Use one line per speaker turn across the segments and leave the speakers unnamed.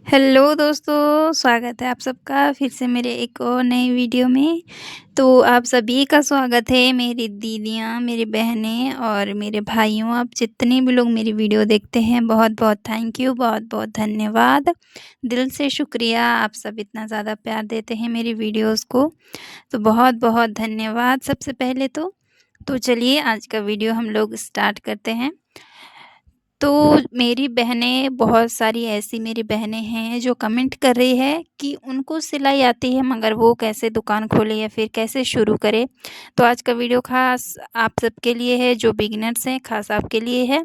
Hello दोस्तों, स्वागत है आप सबका फिर से मेरे एक और नई वीडियो में। तो आप सभी का स्वागत है, मेरी दीदियाँ, मेरी बहनें और मेरे भाइयों। आप जितने भी लोग मेरी वीडियो देखते हैं, बहुत-बहुत थैंक यू, बहुत-बहुत धन्यवाद। दिल से शुक्रिया, आप सब इतना ज़्यादा प्यार देते हैं मेरी वीडियोज़ को, तो बहुत-बहुत धन्यवाद सबसे पहले तो। तो चलिए आज का वीडियो हम लोग स्टार्ट करते हैं। तो मेरी बहनें बहुत सारी ऐसी मेरी बहनें हैं जो कमेंट कर रही है कि उनको सिलाई आती है मगर वो कैसे दुकान खोले या फिर कैसे शुरू करे। तो आज का वीडियो ख़ास आप सबके लिए है जो बिगिनर्स हैं, ख़ास आपके लिए है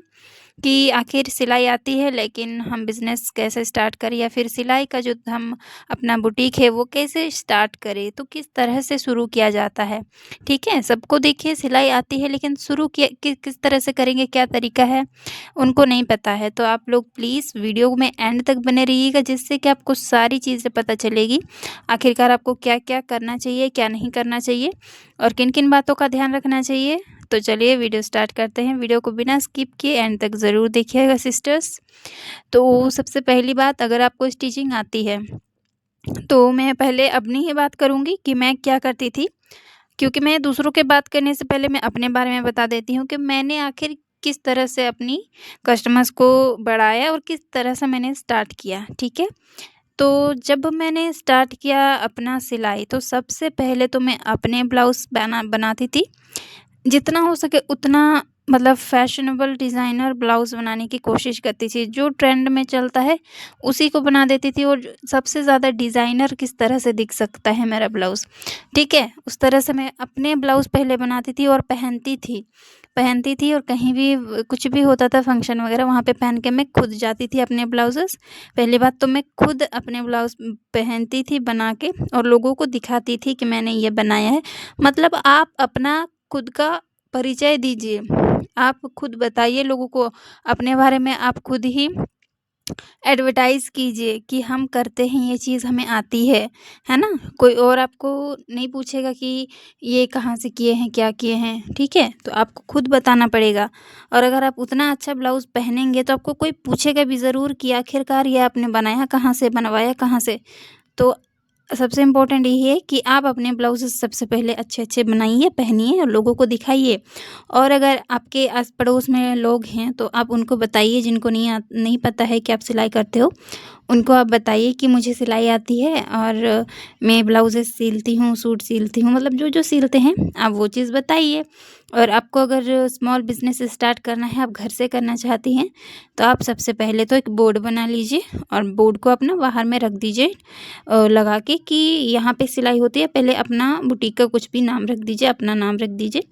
कि आखिर सिलाई आती है लेकिन हम बिज़नेस कैसे स्टार्ट करें या फिर सिलाई का जो हम अपना बुटीक है वो कैसे स्टार्ट करें, तो किस तरह से शुरू किया जाता है। ठीक है, सबको देखिए सिलाई आती है लेकिन शुरू किया किस तरह से करेंगे, क्या तरीका है, उनको नहीं पता है। तो आप लोग प्लीज़ वीडियो में एंड तक बने रहिएगा जिससे कि आपको सारी चीज़ें पता चलेगी। आखिरकार आपको क्या-क्या करना चाहिए, क्या नहीं करना चाहिए और किन-किन बातों का ध्यान रखना चाहिए। तो चलिए वीडियो स्टार्ट करते हैं। वीडियो को बिना स्किप किए एंड तक ज़रूर देखिएगा सिस्टर्स। तो सबसे पहली बात, अगर आपको स्टिचिंग आती है, तो मैं पहले अपनी ही बात करूँगी कि मैं क्या करती थी। क्योंकि मैं दूसरों के बात करने से पहले मैं अपने बारे में बता देती हूँ कि मैंने आखिर किस तरह से अपनी कस्टमर्स को बढ़ाया और किस तरह से मैंने स्टार्ट किया, ठीक है? तो जब मैंने स्टार्ट किया अपना सिलाई, तो सबसे पहले तो मैं अपने ब्लाउज़ बनाती थी। जितना हो सके उतना मतलब फैशनेबल डिज़ाइनर ब्लाउज़ बनाने की कोशिश करती थी। जो ट्रेंड में चलता है उसी को बना देती थी और सबसे ज़्यादा डिज़ाइनर किस तरह से दिख सकता है मेरा ब्लाउज़, ठीक है? उस तरह से मैं अपने ब्लाउज़ पहले बनाती थी और पहनती थी और कहीं भी कुछ भी होता था फंक्शन वग़ैरह, वहाँ पे पहन के मैं खुद जाती थी अपने ब्लाउज़ेज़। पहली बात तो मैं खुद अपने ब्लाउज़ पहनती थी बना के और लोगों को दिखाती थी कि मैंने ये बनाया है। मतलब आप अपना खुद का परिचय दीजिए। आप खुद बताइए लोगों को अपने बारे में, आप खुद ही एडवर्टाइज़ कीजिए कि हम करते हैं ये चीज़, हमें आती है ना? कोई और आपको नहीं पूछेगा कि ये कहाँ से किए हैं, क्या किए हैं, ठीक है? तो आपको खुद बताना पड़ेगा और अगर आप उतना अच्छा ब्लाउज़ पहनेंगे तो आपको कोई पूछेगा भी ज़रूर कि आखिरकार ये आपने बनाया कहाँ से, बनवाया कहाँ से? तो सबसे इम्पोर्टेंट यही है कि आप अपने ब्लाउज़ेज़ सबसे पहले अच्छे-अच्छे बनाइए, पहनिए और लोगों को दिखाइए। और अगर आपके आस-पड़ोस में लोग हैं, तो आप उनको बताइए जिनको नहीं पता है कि आप सिलाई करते हो, उनको आप बताइए कि मुझे सिलाई आती है और मैं ब्लाउज़ेज़ सिलती हूँ, सूट सिलती हूँ, मतलब जो-जो सिलते हैं, आप वो चीज़ बताइए। और आपको अगर स्मॉल बिज़नेस स्टार्ट करना है, आप घर से करना चाहती हैं, तो आप सबसे पहले तो एक बोर्ड बना लीजिए और बोर्ड को अपना बाहर में रख दीजिए लगा के कि यहाँ पे सिलाई होती है। पहले अपना बुटीक का कुछ भी नाम रख दीजिए, अपना नाम रख दीजिए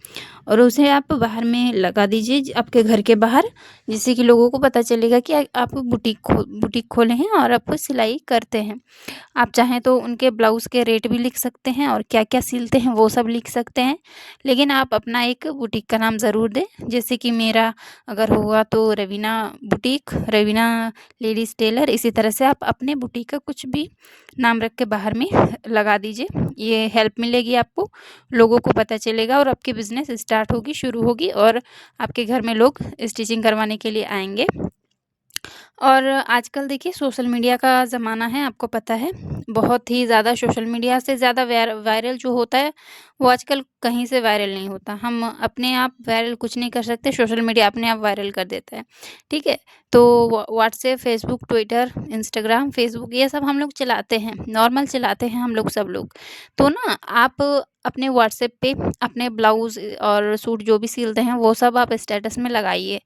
और उसे आप बाहर में लगा दीजिए आपके घर के बाहर, जिससे कि लोगों को पता चलेगा कि आप बुटीक खोले हैं और आप सिलाई करते हैं। आप चाहें तो उनके ब्लाउज़ के रेट भी लिख सकते हैं और क्या-क्या सिलते हैं वो सब लिख सकते हैं। लेकिन आप अपना एक बुटीक का नाम ज़रूर दें, जैसे कि मेरा अगर हुआ तो Raveena boutique, Raveena ladies tailor, इसी तरह से आप अपने बुटीक का कुछ भी नाम रख के बाहर में लगा दीजिए। ये हेल्प मिलेगी आपको, लोगों को पता चलेगा और आपकी बिज़नेस स्टार्ट होगी, शुरू होगी और आपके घर में लोग स्टिचिंग करवाने के लिए आएँगे। और आजकल देखिए सोशल मीडिया का ज़माना है, आपको पता है, बहुत ही ज़्यादा सोशल मीडिया से ज़्यादा वायरल जो होता है, वो आजकल कहीं से वायरल नहीं होता। हम अपने आप वायरल कुछ नहीं कर सकते, सोशल मीडिया अपने आप वायरल कर देता है, ठीक है? तो WhatsApp, Facebook, Twitter, Instagram, Facebook ये सब हम लोग चलाते हैं, नॉर्मल चलाते हैं हम लोग सब लोग। तो ना आप अपने व्हाट्सएप पे अपने ब्लाउज़ और सूट जो भी सिलते हैं, वो सब आप स्टेटस में लगाइए।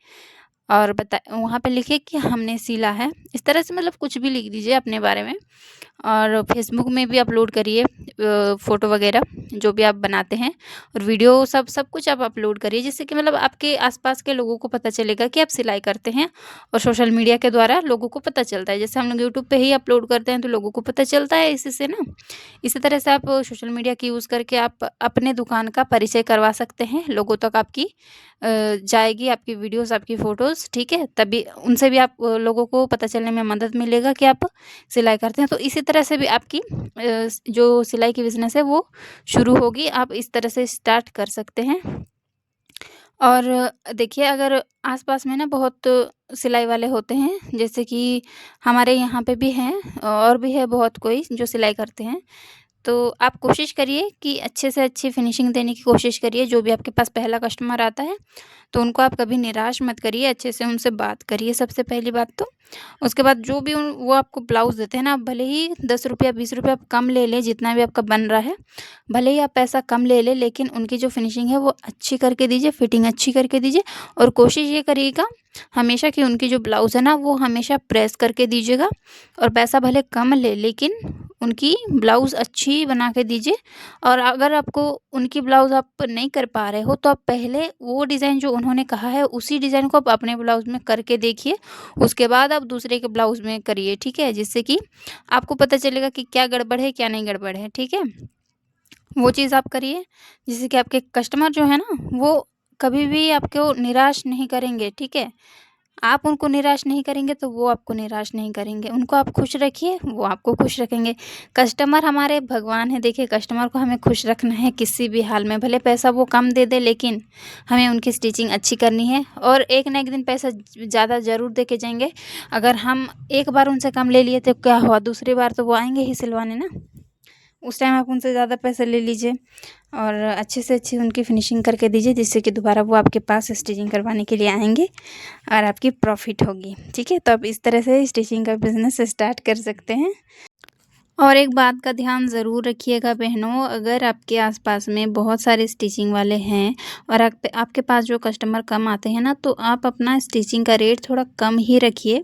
और वहाँ पे लिखिए कि हमने सिला है। इस तरह से मतलब कुछ भी लिख दीजिए अपने बारे में और फ़ेसबुक में भी अपलोड करिए फ़ोटो वग़ैरह जो भी आप बनाते हैं और वीडियो सब कुछ आप अपलोड करिए, जिससे कि मतलब आपके आस-पास के लोगों को पता चलेगा कि आप सिलाई करते हैं और सोशल मीडिया के द्वारा लोगों को पता चलता है। जैसे हम लोग यूट्यूब पे ही अपलोड करते हैं तो लोगों को पता चलता है इसी से ना। इसी तरह से आप सोशल मीडिया की यूज़ करके आप अपने दुकान का परिचय करवा सकते हैं। लोगों तक आपकी जाएगी आपकी वीडियोज़, आपकी फ़ोटोज़, ठीक है? तभी उनसे भी आप लोगों को पता चलने में मदद मिलेगा कि आप सिलाई करते हैं। तो इसी तरह से भी आपकी जो सिलाई की बिज़नेस है वो शुरू होगी। आप इस तरह से स्टार्ट कर सकते हैं। और देखिए, अगर आस-पास में ना बहुत सिलाई वाले होते हैं, जैसे कि हमारे यहाँ पे भी हैं और भी है बहुत कोई जो सिलाई करते हैं। तो आप कोशिश करिए कि अच्छे से अच्छी फिनिशिंग देने की कोशिश करिए। जो भी आपके पास पहला कस्टमर आता है, तो उनको आप कभी निराश मत करिए, अच्छे से उनसे बात करिए सबसे पहली बात तो। उसके बाद जो भी वो आपको ब्लाउज़ देते हैं ना, आप भले ही ₹10 ₹20 आप कम ले लें, जितना भी आपका बन रहा है, भले ही आप पैसा कम ले लें, लेकिन उनकी जो फिनिशिंग है वो अच्छी करके दीजिए, फिटिंग अच्छी करके दीजिए। और कोशिश ये करिएगा हमेशा कि उनकी जो ब्लाउज़ है ना, वो हमेशा प्रेस करके दीजिएगा। और पैसा भले कम ले, लेकिन उनकी ब्लाउज़ अच्छी बना के दीजिए। और अगर आपको उनकी ब्लाउज़ आप नहीं कर पा रहे हो, तो आप पहले वो डिज़ाइन जो उन्होंने कहा है, उसी डिज़ाइन को आप अपने ब्लाउज़ में करके देखिए। उसके बाद आप दूसरे के ब्लाउज़ में करिए, ठीक है? जिससे कि आपको पता चलेगा कि क्या गड़बड़ है, क्या नहीं गड़बड़ है, ठीक है? वो चीज़ आप करिए, जिससे कि आपके कस्टमर जो है ना, वो कभी भी आपको निराश नहीं करेंगे, ठीक है? आप उनको निराश नहीं करेंगे, तो वो आपको निराश नहीं करेंगे। उनको आप खुश रखिए, वो आपको खुश रखेंगे। कस्टमर हमारे भगवान हैं, देखिए कस्टमर को हमें खुश रखना है किसी भी हाल में। भले पैसा वो कम दे दें, लेकिन हमें उनकी स्टिचिंग अच्छी करनी है। और एक ना एक दिन पैसा ज़्यादा ज़रूर दे के जाएँगे। अगर हम एक बार उनसे कम ले लिए तो क्या हुआ, दूसरी बार तो वो आएँगे ही सिलवाने ना। उस टाइम आप उनसे ज़्यादा पैसे ले लीजिए और अच्छे से अच्छी उनकी फिनिशिंग करके दीजिए, जिससे कि दोबारा वो आपके पास स्टिचिंग करवाने के लिए आएँगे और आपकी प्रॉफ़िट होगी, ठीक है? तो आप इस तरह से स्टिचिंग का बिज़नेस स्टार्ट कर सकते हैं। और एक बात का ध्यान ज़रूर रखिएगा बहनों, अगर आपके आस-पास में बहुत सारे स्टिचिंग वाले हैं और आपके पास जो कस्टमर कम आते हैं ना, तो आप अपना स्टिचिंग का रेट थोड़ा कम ही रखिए,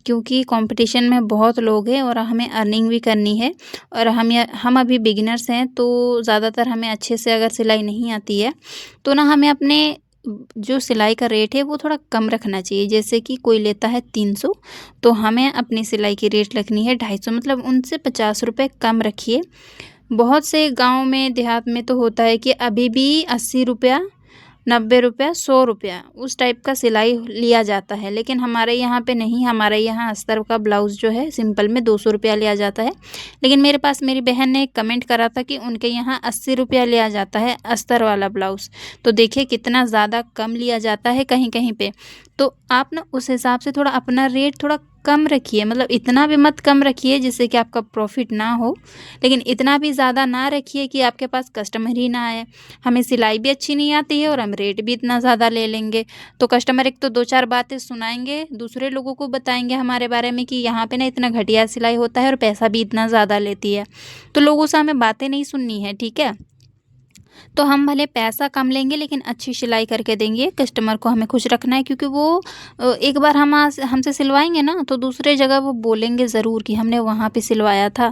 क्योंकि कंपटीशन में बहुत लोग हैं और हमें अर्निंग भी करनी है। और हम अभी बिगिनर्स हैं, तो ज़्यादातर हमें अच्छे से अगर सिलाई नहीं आती है, तो ना हमें अपने जो सिलाई का रेट है वो थोड़ा कम रखना चाहिए। जैसे कि कोई लेता है 300, तो हमें अपनी सिलाई की रेट रखनी है 250, मतलब उनसे 50 रुपए कम रखिए। बहुत से गाँव में, देहात में तो होता है कि अभी भी 80 रुपया, 90 रुपया, 100 रुपया उस टाइप का सिलाई लिया जाता है। लेकिन हमारे यहाँ पे नहीं, हमारे यहाँ अस्तर का ब्लाउज़ जो है सिंपल में 200 रुपया लिया जाता है। लेकिन मेरे पास मेरी बहन ने कमेंट करा था कि उनके यहाँ 80 रुपया लिया जाता है अस्तर वाला ब्लाउज़। तो देखिए कितना ज़्यादा कम लिया जाता है कहीं-कहीं पे। तो आप ना उस हिसाब से थोड़ा अपना रेट थोड़ा कम रखिए, मतलब इतना भी मत कम रखिए जिससे कि आपका प्रॉफ़िट ना हो, लेकिन इतना भी ज़्यादा ना रखिए कि आपके पास कस्टमर ही ना आए। हमें सिलाई भी अच्छी नहीं आती है और हम रेट भी इतना ज़्यादा ले लेंगे, तो कस्टमर एक तो 2-4 बातें सुनाएँगे, दूसरे लोगों को बताएँगे हमारे बारे में कि यहाँ पे ना इतना घटिया सिलाई होता है और पैसा भी इतना ज़्यादा लेती है। तो लोगों से हमें बातें नहीं सुननी है, ठीक है? तो हम भले पैसा कम लेंगे, लेकिन अच्छी सिलाई करके देंगे, कस्टमर को हमें खुश रखना है, क्योंकि वो एक बार हमसे सिलवाएँगे ना, तो दूसरे जगह वो बोलेंगे ज़रूर कि हमने वहाँ पे सिलवाया था,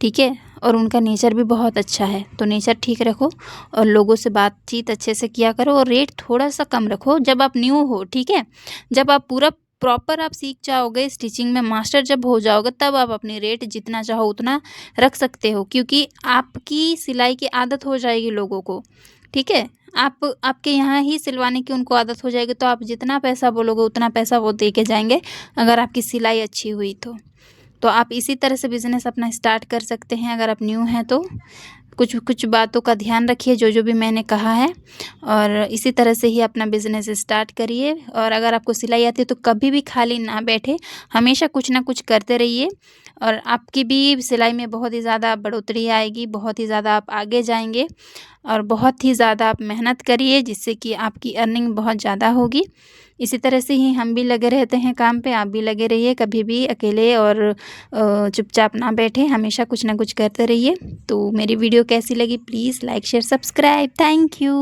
ठीक है? और उनका नेचर भी बहुत अच्छा है, तो नेचर ठीक रखो और लोगों से बातचीत अच्छे से किया करो और रेट थोड़ा-सा कम रखो जब आप न्यू हो, ठीक है? जब आप पूरा प्रॉपर आप सीख जाओगे, स्टिचिंग में मास्टर जब हो जाओगे, तब आप अपनी रेट जितना चाहो उतना रख सकते हो, क्योंकि आपकी सिलाई की आदत हो जाएगी लोगों को, ठीक है? आपके यहाँ ही सिलवाने की उनको आदत हो जाएगी, तो आप जितना पैसा बोलोगे उतना पैसा वो दे के जाएँगे, अगर आपकी सिलाई अच्छी हुई तो। तो आप इसी तरह से बिज़नेस अपना स्टार्ट कर सकते हैं अगर आप न्यू हैं तो। कुछ-कुछ बातों का ध्यान रखिए जो भी मैंने कहा है, और इसी तरह से ही अपना बिज़नेस स्टार्ट करिए। और अगर आपको सिलाई आती है तो कभी भी खाली ना बैठे, हमेशा कुछ ना कुछ करते रहिए और आपकी भी सिलाई में बहुत ही ज़्यादा बढ़ोतरी आएगी, बहुत ही ज़्यादा आप आगे जाएँगे और बहुत ही ज़्यादा आप मेहनत करिए, जिससे कि आपकी अर्निंग बहुत ज़्यादा होगी। इसी तरह से ही हम भी लगे रहते हैं काम पे, आप भी लगे रहिए, कभी भी अकेले और चुपचाप ना बैठें, हमेशा कुछ ना कुछ करते रहिए। तो मेरी वीडियो कैसी लगी please like, share, subscribe. Thank you.